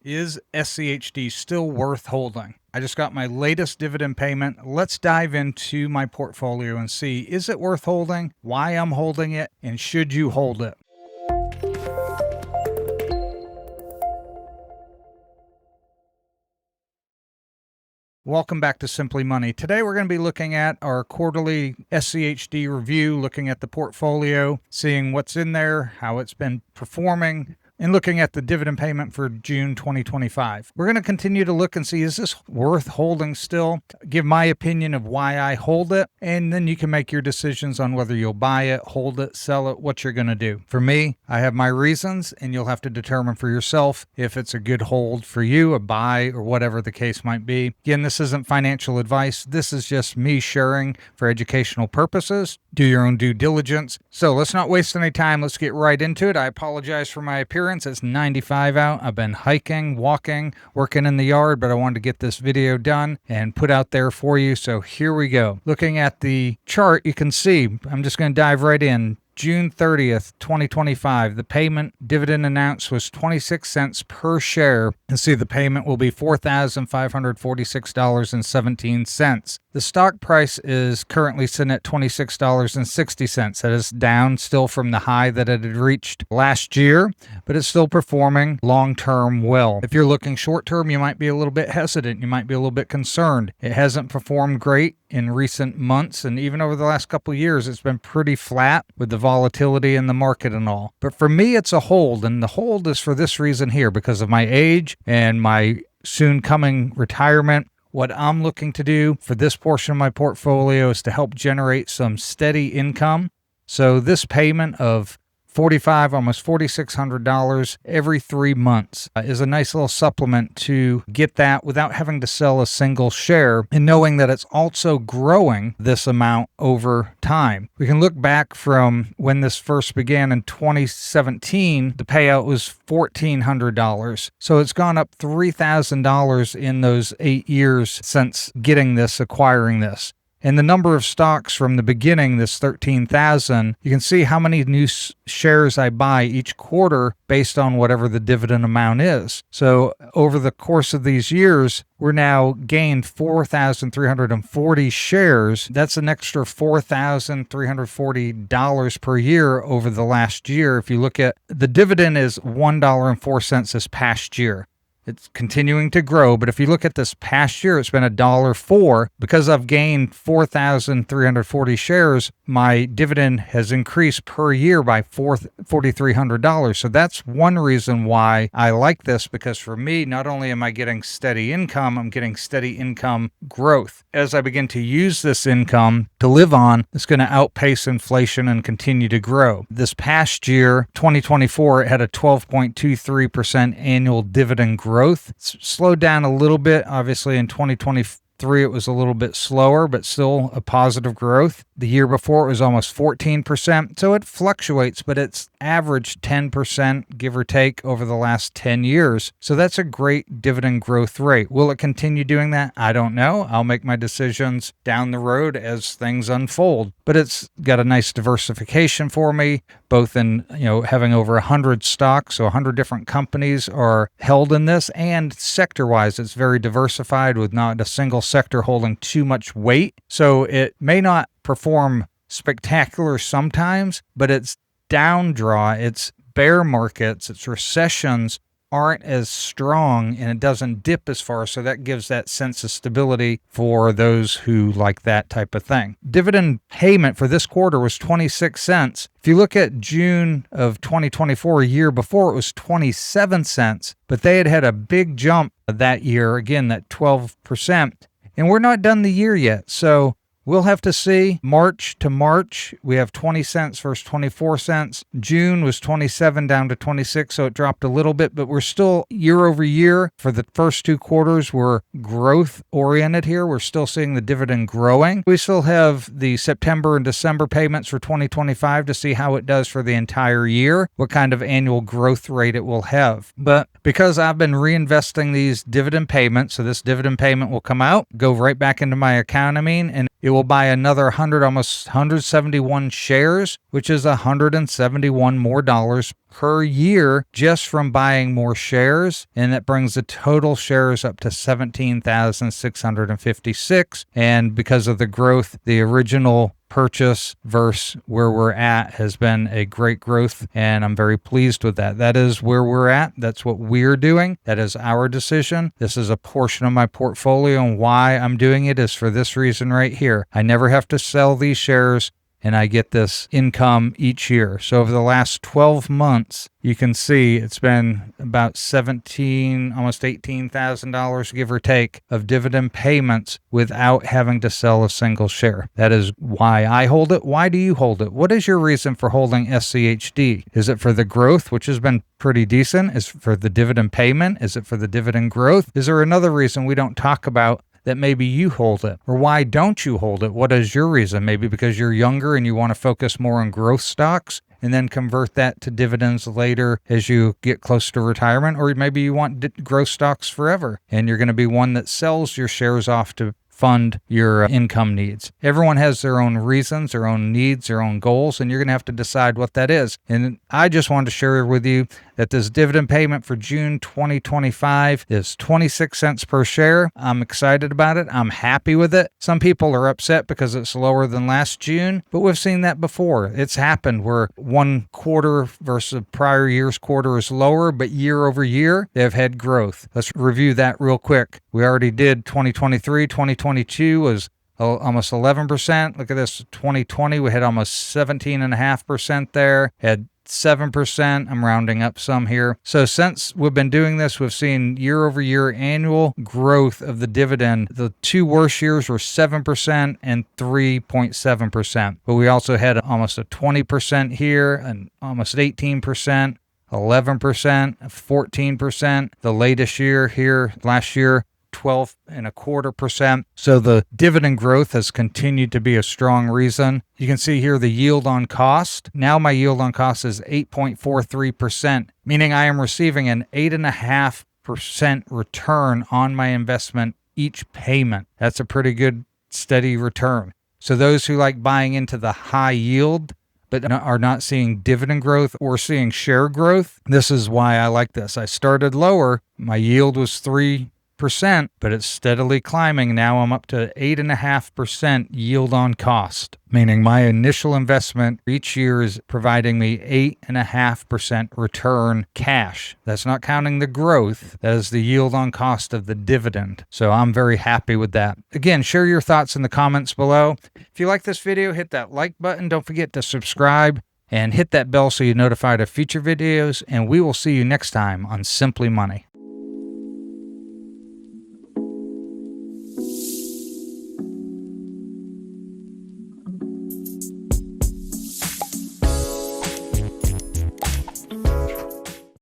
Is SCHD still worth holding? I just got my latest dividend payment. Let's dive into my portfolio and see, is it worth holding, why I'm holding it, and should you hold it? Welcome back to Simply Money. Today we're going to be looking at our quarterly SCHD review, looking at the portfolio, seeing what's in there, how it's been performing, and looking at the dividend payment for June 2025. We're going to continue to look and see, is this worth holding still? Give my opinion of why I hold it, and then you can make your decisions on whether you'll buy it, hold it, sell it, what you're going to do. For me, I have my reasons, and you'll have to determine for yourself if it's a good hold for you, a buy, or whatever the case might be. Again, this isn't financial advice. This is just me sharing for educational purposes. Do your own due diligence. So let's not waste any time. Let's get right into it. I apologize for my appearance. It's 95 out. I've been hiking, walking, working in the yard, but I wanted to get this video done and put out there for you. So here we go. Looking at the chart, you can see, I'm just going to dive right in. June 30th, 2025, the payment dividend announced was 26 cents per share. And see, the payment will be $4,546.17. The stock price is currently sitting at $26.60. That is down still from the high that it had reached last year, but it's still performing long-term well. If you're looking short-term, you might be a little bit hesitant. You might be a little bit concerned. It hasn't performed great in recent months, and even over the last couple of years, it's been pretty flat with the volatility in the market and all. But for me, it's a hold, and the hold is for this reason here, because of my age and my soon coming retirement. What I'm looking to do for this portion of my portfolio is to help generate some steady income. So this payment of almost $4,600 every 3 months is a nice little supplement to get that without having to sell a single share, and knowing that it's also growing this amount over time. We can look back from when this first began in 2017, the payout was $1,400. So it's gone up $3,000 in those 8 years since acquiring this. And the number of stocks from the beginning, this 13,000, you can see how many new shares I buy each quarter based on whatever the dividend amount is. So over the course of these years, we're now gained 4,340 shares. That's an extra $4,340 per year over the last year. If you look at the dividend is $1.04 this past year. It's continuing to grow, but if you look at this past year, it's been $1.04. Because I've gained 4,340 shares, my dividend has increased per year by $4,300. So that's one reason why I like this, because for me, not only am I getting steady income, I'm getting steady income growth. As I begin to use this income to live on, it's going to outpace inflation and continue to grow. This past year, 2024, it had a 12.23% annual dividend growth. It's slowed down a little bit. Obviously, in 2023, it was a little bit slower, but still a positive growth. The year before, it was almost 14%. So it fluctuates, but it's averaged 10%, give or take, over the last 10 years. So that's a great dividend growth rate. Will it continue doing that? I don't know. I'll make my decisions down the road as things unfold. But it's got a nice diversification for me, both in having over 100 stocks, so 100 different companies are held in this, and sector-wise, it's very diversified with not a single sector holding too much weight. So it may not perform spectacular sometimes, but it's downdraw, its bear markets, its recessions aren't as strong, and it doesn't dip as far, so that gives that sense of stability for those who like that type of thing. Dividend payment for this quarter was 26 cents. If you look at June of 2024, a year before, it was 27 cents, but they had a big jump that year, again, that 12%, and we're not done the year yet, so we'll have to see. March to March, we have 20 cents versus 24 cents. June was 27 down to 26, so it dropped a little bit, but we're still year over year. For the first 2 quarters, we're growth oriented here. We're still seeing the dividend growing. We still have the September and December payments for 2025 to see how it does for the entire year, what kind of annual growth rate it will have. But because I've been reinvesting these dividend payments, so this dividend payment will come out, go right back into my account, and it will buy another almost 171 shares, which is $171 more per year just from buying more shares, and that brings the total shares up to 17,656. And because of the growth, the original purchase versus where we're at has been a great growth, and I'm very pleased with that. That is where we're at. That's what we're doing. That is our decision. This is a portion of my portfolio, and why I'm doing it is for this reason right here. I never have to sell these shares, and I get this income each year. So over the last 12 months, you can see it's been about almost $18,000, give or take, of dividend payments without having to sell a single share. That is why I hold it. Why do you hold it? What is your reason for holding SCHD? Is it for the growth, which has been pretty decent? Is it for the dividend payment? Is it for the dividend growth? Is there another reason we don't talk about that maybe you hold it? Or why don't you hold it? What is your reason? Maybe because you're younger and you want to focus more on growth stocks and then convert that to dividends later as you get close to retirement. Or maybe you want growth stocks forever and you're going to be one that sells your shares off to fund your income needs. Everyone has their own reasons, their own needs, their own goals, and you're going to have to decide what that is. And I just wanted to share with you that this dividend payment for June 2025 is 26 cents per share. I'm excited about it. I'm happy with it. Some people are upset because it's lower than last June, but we've seen that before. It's happened where one quarter versus prior year's quarter is lower, but year over year, they've had growth. Let's review that real quick. We already did 2023. 2022 was almost 11%. Look at this. 2020, we had almost 17.5% there. Had 7%. I'm rounding up some here. So since we've been doing this, we've seen year over year annual growth of the dividend. The two worst years were 7% and 3.7%. But we also had almost a 20% here and almost 18%. 11%, 14%. The latest year here, last year, 12.25%. So the dividend growth has continued to be a strong reason. You can see here the yield on cost. Now my yield on cost is 8.43%, meaning I am receiving an 8.5% return on my investment each payment. That's a pretty good steady return. So those who like buying into the high yield but are not seeing dividend growth or seeing share growth, this is why I like this. I started lower. My yield was 3%, but it's steadily climbing. Now I'm up to 8.5% yield on cost, meaning my initial investment each year is providing me 8.5% return cash. That's not counting the growth. That is the yield on cost of the dividend. So I'm very happy with that. Again, share your thoughts in the comments below. If you like this video, hit that like button. Don't forget to subscribe and hit that bell so you're notified of future videos. And we will see you next time on Simply Money.